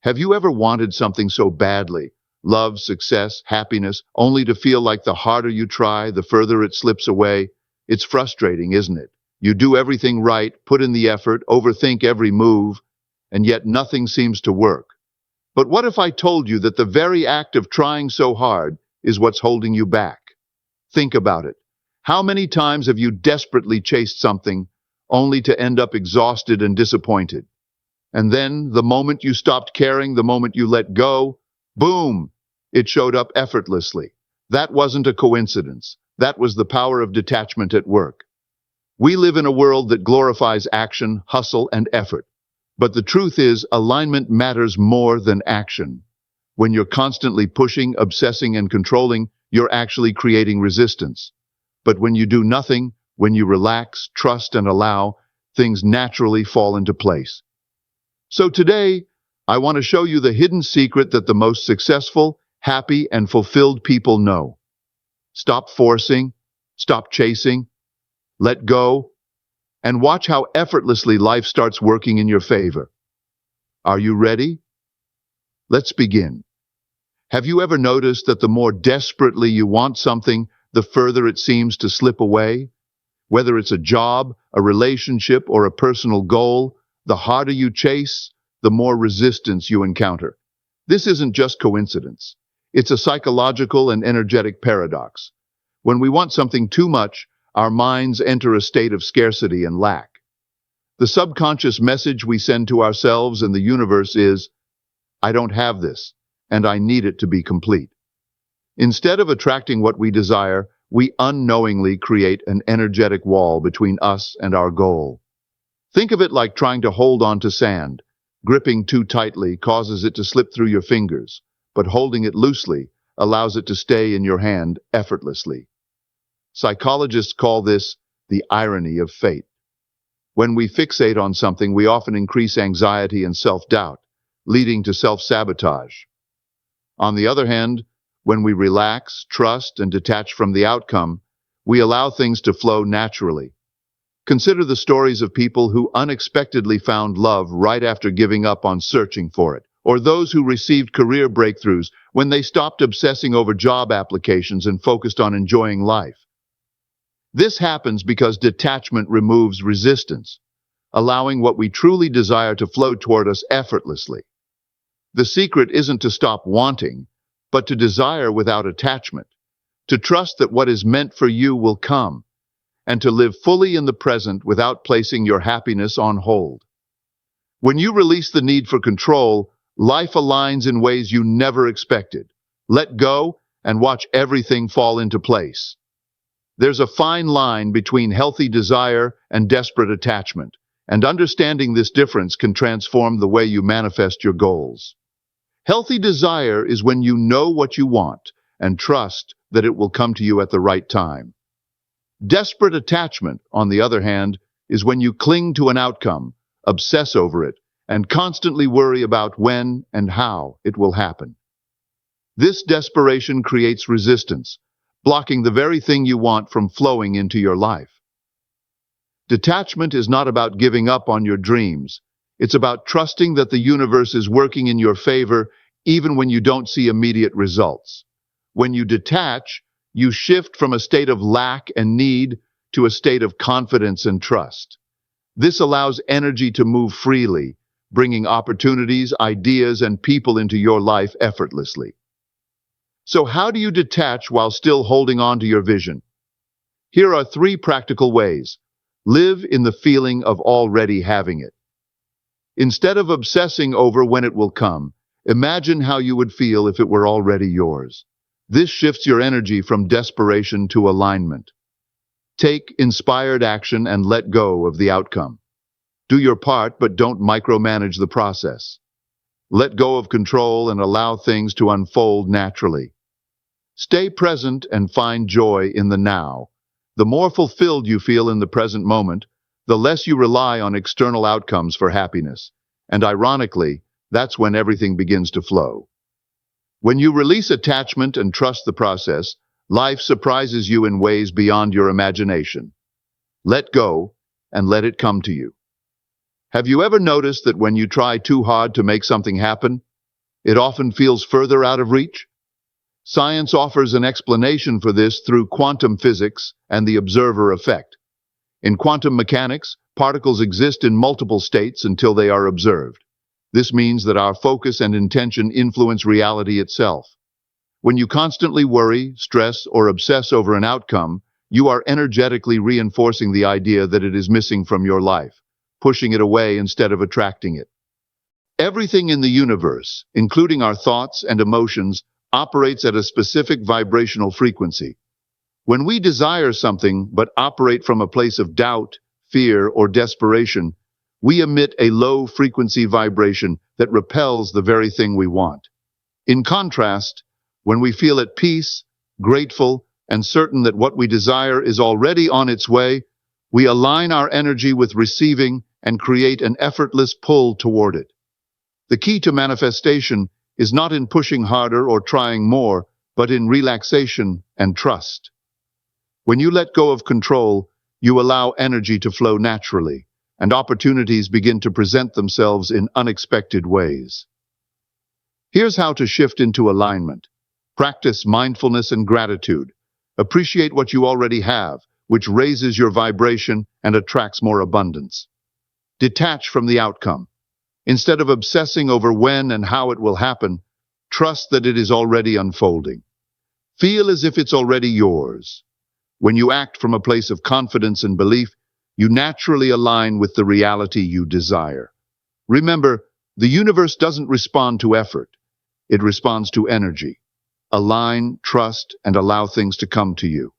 Have you ever wanted something so badly, love, success, happiness, only to feel like the harder you try, the further it slips away? It's frustrating, isn't it? You do everything right, put in the effort, overthink every move, and yet nothing seems to work. But what if I told you that the very act of trying so hard is what's holding you back? Think about it. How many times have you desperately chased something only to end up exhausted and disappointed? And then, the moment you stopped caring, the moment you let go, boom, it showed up effortlessly. That wasn't a coincidence. That was the power of detachment at work. We live in a world that glorifies action, hustle, and effort. But the truth is, alignment matters more than action. When you're constantly pushing, obsessing, and controlling, you're actually creating resistance. But when you do nothing, when you relax, trust, and allow, things naturally fall into place. So today, I want to show you the hidden secret that the most successful, happy, and fulfilled people know. Stop forcing, stop chasing, let go, and watch how effortlessly life starts working in your favor. Are you ready? Let's begin. Have you ever noticed that the more desperately you want something, the further it seems to slip away? Whether it's a job, a relationship, or a personal goal, the harder you chase, the more resistance you encounter. This isn't just coincidence. It's a psychological and energetic paradox. When we want something too much, our minds enter a state of scarcity and lack. The subconscious message we send to ourselves and the universe is, I don't have this, and I need it to be complete. Instead of attracting what we desire, we unknowingly create an energetic wall between us and our goal. Think of it like trying to hold on to sand. Gripping too tightly causes it to slip through your fingers, but holding it loosely allows it to stay in your hand effortlessly. Psychologists call this the irony of fate. When we fixate on something, we often increase anxiety and self-doubt, leading to self-sabotage. On the other hand, when we relax, trust, and detach from the outcome, we allow things to flow naturally. Consider the stories of people who unexpectedly found love right after giving up on searching for it, or those who received career breakthroughs when they stopped obsessing over job applications and focused on enjoying life. This happens because detachment removes resistance, allowing what we truly desire to flow toward us effortlessly. The secret isn't to stop wanting, but to desire without attachment, to trust that what is meant for you will come, and to live fully in the present without placing your happiness on hold. When you release the need for control, life aligns in ways you never expected. Let go and watch everything fall into place. There's a fine line between healthy desire and desperate attachment, and understanding this difference can transform the way you manifest your goals. Healthy desire is when you know what you want and trust that it will come to you at the right time. Desperate attachment, on the other hand, is when you cling to an outcome, obsess over it, and constantly worry about when and how it will happen. This desperation creates resistance, blocking the very thing you want from flowing into your life. Detachment is not about giving up on your dreams. It's about trusting that the universe is working in your favor even when you don't see immediate results. When you detach, you shift from a state of lack and need to a state of confidence and trust. This allows energy to move freely, bringing opportunities, ideas, and people into your life effortlessly. So how do you detach while still holding on to your vision? Here are 3 practical ways. Live in the feeling of already having it. Instead of obsessing over when it will come, imagine how you would feel if it were already yours. This shifts your energy from desperation to alignment. Take inspired action and let go of the outcome. Do your part, but don't micromanage the process. Let go of control and allow things to unfold naturally. Stay present and find joy in the now. The more fulfilled you feel in the present moment, the less you rely on external outcomes for happiness. And ironically, that's when everything begins to flow. When you release attachment and trust the process, life surprises you in ways beyond your imagination. Let go and let it come to you. Have you ever noticed that when you try too hard to make something happen, it often feels further out of reach? Science offers an explanation for this through quantum physics and the observer effect. In quantum mechanics, particles exist in multiple states until they are observed. This means that our focus and intention influence reality itself. When you constantly worry, stress, or obsess over an outcome, you are energetically reinforcing the idea that it is missing from your life, pushing it away instead of attracting it. Everything in the universe, including our thoughts and emotions, operates at a specific vibrational frequency. When we desire something but operate from a place of doubt, fear, or desperation, we emit a low-frequency vibration that repels the very thing we want. In contrast, when we feel at peace, grateful, and certain that what we desire is already on its way, we align our energy with receiving and create an effortless pull toward it. The key to manifestation is not in pushing harder or trying more, but in relaxation and trust. When you let go of control, you allow energy to flow naturally, and opportunities begin to present themselves in unexpected ways. Here's how to shift into alignment. Practice mindfulness and gratitude. Appreciate what you already have, which raises your vibration and attracts more abundance. Detach from the outcome. Instead of obsessing over when and how it will happen, trust that it is already unfolding. Feel as if it's already yours. When you act from a place of confidence and belief, you naturally align with the reality you desire. Remember, the universe doesn't respond to effort. It responds to energy. Align, trust, and allow things to come to you.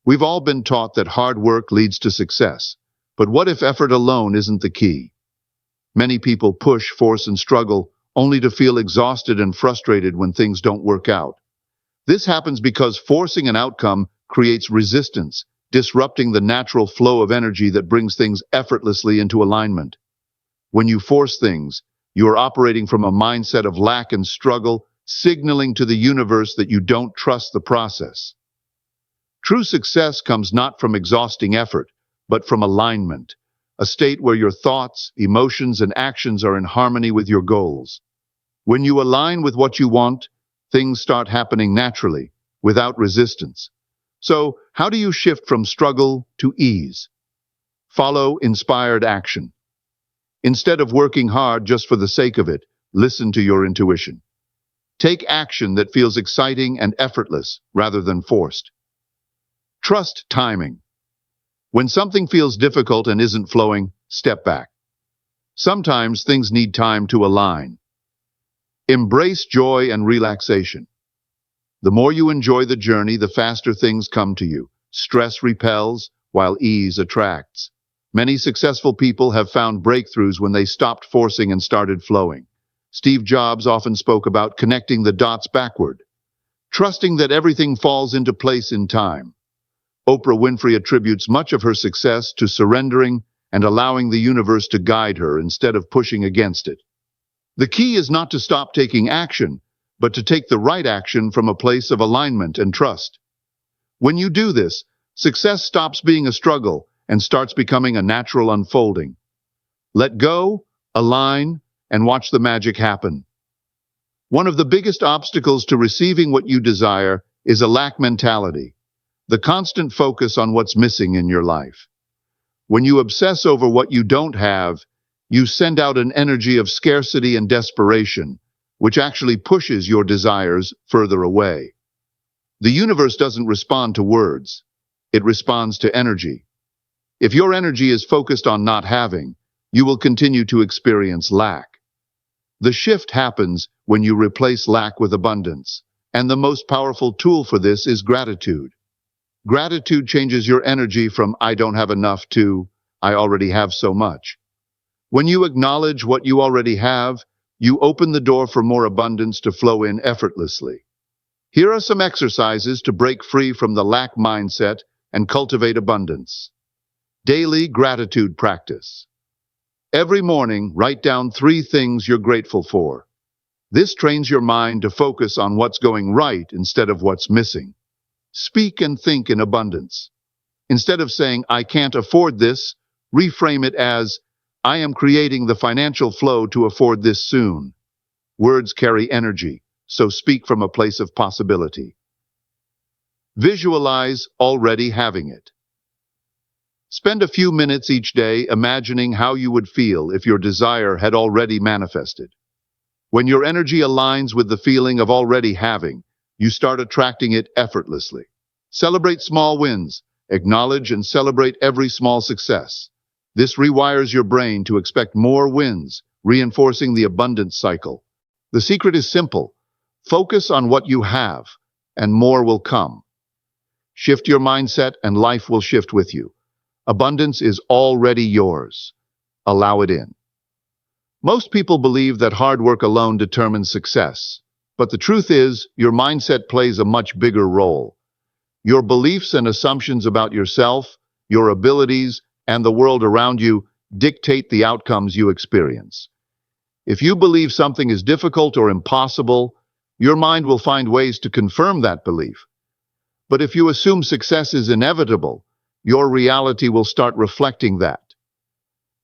We've all been taught that hard work leads to success, but what if effort alone isn't the key? Many people push, force, and struggle only to feel exhausted and frustrated when things don't work out. This happens because forcing an outcome creates resistance, disrupting the natural flow of energy that brings things effortlessly into alignment. When you force things, you are operating from a mindset of lack and struggle, signaling to the universe that you don't trust the process. True success comes not from exhausting effort, but from alignment, a state where your thoughts, emotions, and actions are in harmony with your goals. When you align with what you want, things start happening naturally, without resistance. So, how do you shift from struggle to ease? Follow inspired action. Instead of working hard just for the sake of it, listen to your intuition. Take action that feels exciting and effortless rather than forced. Trust timing. When something feels difficult and isn't flowing, step back. Sometimes things need time to align. Embrace joy and relaxation. The more you enjoy the journey, the faster things come to you. Stress repels, while ease attracts. Many successful people have found breakthroughs when they stopped forcing and started flowing. Steve Jobs often spoke about connecting the dots backward, trusting that everything falls into place in time. Oprah Winfrey attributes much of her success to surrendering and allowing the universe to guide her instead of pushing against it. The key is not to stop taking action, but to take the right action from a place of alignment and trust. When you do this, success stops being a struggle and starts becoming a natural unfolding. Let go, align, and watch the magic happen. One of the biggest obstacles to receiving what you desire is a lack mentality, the constant focus on what's missing in your life. When you obsess over what you don't have, you send out an energy of scarcity and desperation, which actually pushes your desires further away. The universe doesn't respond to words. It responds to energy. If your energy is focused on not having, you will continue to experience lack. The shift happens when you replace lack with abundance, and the most powerful tool for this is gratitude. Gratitude changes your energy from "I don't have enough" to "I already have so much." When you acknowledge what you already have, you open the door for more abundance to flow in effortlessly. Here are some exercises to break free from the lack mindset and cultivate abundance. Daily gratitude practice. Every morning, write down 3 things you're grateful for. This trains your mind to focus on what's going right instead of what's missing. Speak and think in abundance. Instead of saying, "I can't afford this," reframe it as, "I am creating the financial flow to afford this soon." Words carry energy, so speak from a place of possibility. Visualize already having it. Spend a few minutes each day imagining how you would feel if your desire had already manifested. When your energy aligns with the feeling of already having, you start attracting it effortlessly. Celebrate small wins. Acknowledge and celebrate every small success. This rewires your brain to expect more wins, reinforcing the abundance cycle. The secret is simple. Focus on what you have, and more will come. Shift your mindset, and life will shift with you. Abundance is already yours. Allow it in. Most people believe that hard work alone determines success. But the truth is, your mindset plays a much bigger role. Your beliefs and assumptions about yourself, your abilities, and the world around you dictate the outcomes you experience. If you believe something is difficult or impossible, your mind will find ways to confirm that belief. But if you assume success is inevitable, your reality will start reflecting that.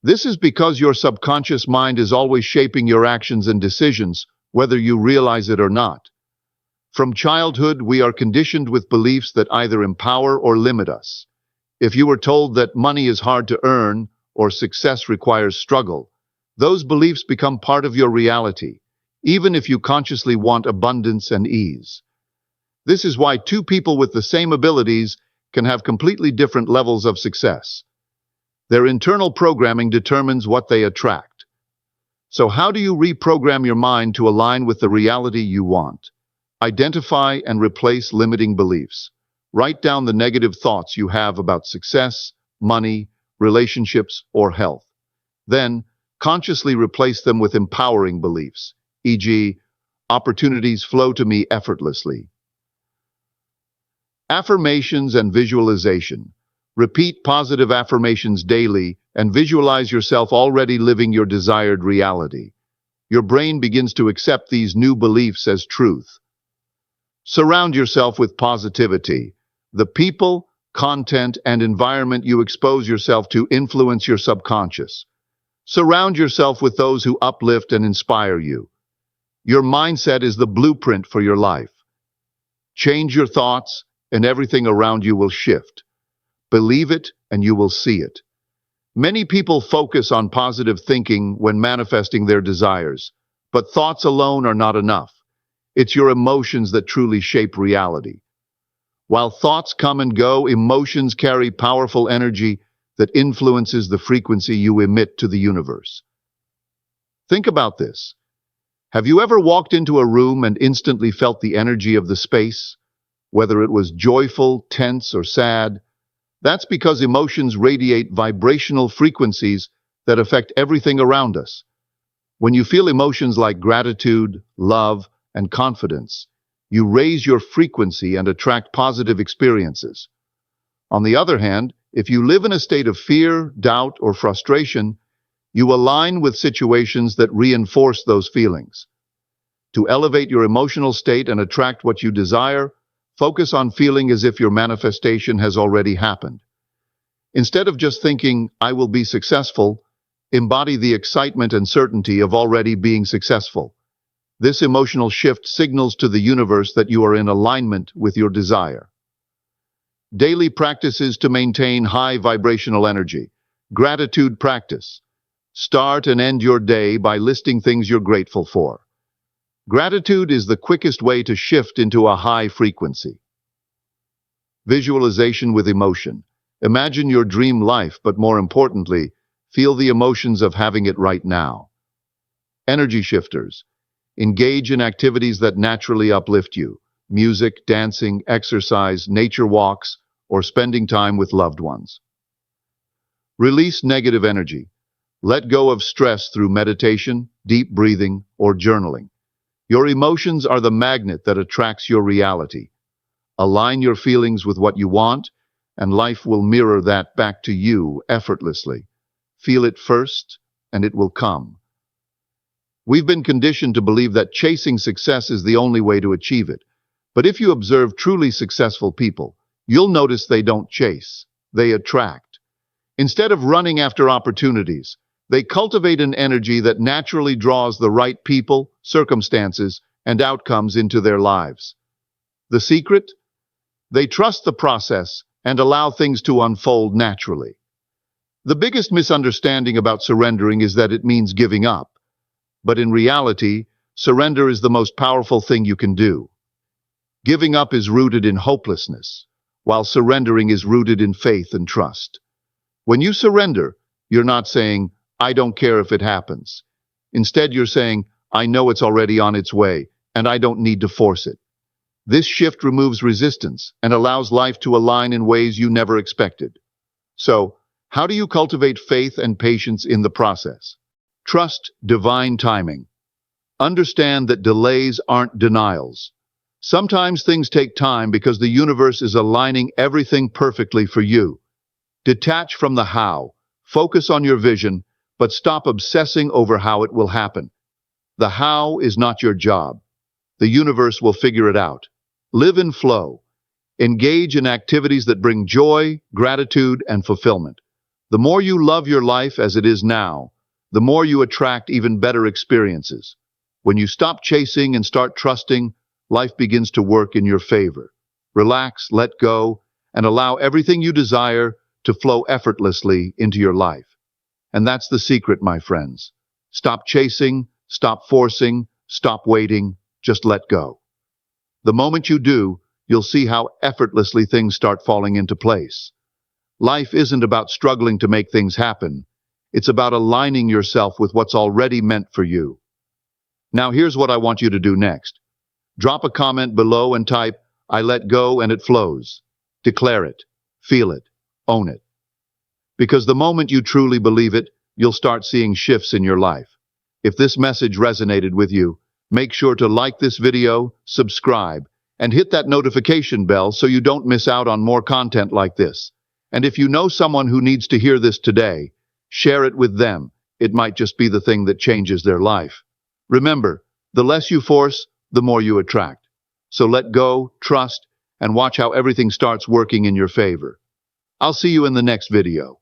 This is because your subconscious mind is always shaping your actions and decisions, whether you realize it or not. From childhood, we are conditioned with beliefs that either empower or limit us. If you were told that money is hard to earn or success requires struggle, those beliefs become part of your reality, even if you consciously want abundance and ease. This is why two people with the same abilities can have completely different levels of success. Their internal programming determines what they attract. So how do you reprogram your mind to align with the reality you want? Identify and replace limiting beliefs. Write down the negative thoughts you have about success, money, relationships, or health. Then, consciously replace them with empowering beliefs, e.g., opportunities flow to me effortlessly. Affirmations and visualization. Repeat positive affirmations daily and visualize yourself already living your desired reality. Your brain begins to accept these new beliefs as truth. Surround yourself with positivity. The people, content, and environment you expose yourself to influence your subconscious. Surround yourself with those who uplift and inspire you. Your mindset is the blueprint for your life. Change your thoughts, and everything around you will shift. Believe it, and you will see it. Many people focus on positive thinking when manifesting their desires, but thoughts alone are not enough. It's your emotions that truly shape reality. While thoughts come and go, emotions carry powerful energy that influences the frequency you emit to the universe. Think about this. Have you ever walked into a room and instantly felt the energy of the space? Whether it was joyful, tense, or sad, that's because emotions radiate vibrational frequencies that affect everything around us. When you feel emotions like gratitude, love, and confidence, you raise your frequency and attract positive experiences. On the other hand, if you live in a state of fear, doubt, or frustration, you align with situations that reinforce those feelings. To elevate your emotional state and attract what you desire, focus on feeling as if your manifestation has already happened. Instead of just thinking, I will be successful, embody the excitement and certainty of already being successful. This emotional shift signals to the universe that you are in alignment with your desire. Daily practices to maintain high vibrational energy. Gratitude practice. Start and end your day by listing things you're grateful for. Gratitude is the quickest way to shift into a high frequency. Visualization with emotion. Imagine your dream life, but more importantly, feel the emotions of having it right now. Energy shifters. Engage in activities that naturally uplift you. Music, dancing, exercise, nature walks, or spending time with loved ones. Release negative energy. Let go of stress through meditation, deep breathing, or journaling. Your emotions are the magnet that attracts your reality. Align your feelings with what you want, and life will mirror that back to you effortlessly. Feel it first, and it will come. We've been conditioned to believe that chasing success is the only way to achieve it. But if you observe truly successful people, you'll notice they don't chase, they attract. Instead of running after opportunities, They cultivate an energy that naturally draws the right people, circumstances, and outcomes into their lives. The secret? They trust the process and allow things to unfold naturally. The biggest misunderstanding about surrendering is that it means giving up. But in reality, surrender is the most powerful thing you can do. Giving up is rooted in hopelessness, while surrendering is rooted in faith and trust. When you surrender, you're not saying, "I don't care if it happens." Instead, you're saying, "I know it's already on its way, and I don't need to force it." This shift removes resistance and allows life to align in ways you never expected. So, how do you cultivate faith and patience in the process? Trust divine timing. Understand that delays aren't denials. Sometimes things take time because the universe is aligning everything perfectly for you. Detach from the how, focus on your vision, but stop obsessing over how it will happen. The how is not your job. The universe will figure it out. Live in flow. Engage in activities that bring joy, gratitude, and fulfillment. The more you love your life as it is now, the more you attract even better experiences. When you stop chasing and start trusting, life begins to work in your favor. Relax, let go, and allow everything you desire to flow effortlessly into your life. And that's the secret, my friends. Stop chasing, stop forcing, stop waiting, just let go. The moment you do, you'll see how effortlessly things start falling into place. Life isn't about struggling to make things happen. It's about aligning yourself with what's already meant for you. Now here's what I want you to do next. Drop a comment below and type, "I let go and it flows." Declare it, feel it, own it. Because the moment you truly believe it, you'll start seeing shifts in your life. If this message resonated with you, make sure to like this video, subscribe, and hit that notification bell so you don't miss out on more content like this. And if you know someone who needs to hear this today, share it with them. It might just be the thing that changes their life. Remember, the less you force, the more you attract. So let go, trust, and watch how everything starts working in your favor. I'll see you in the next video.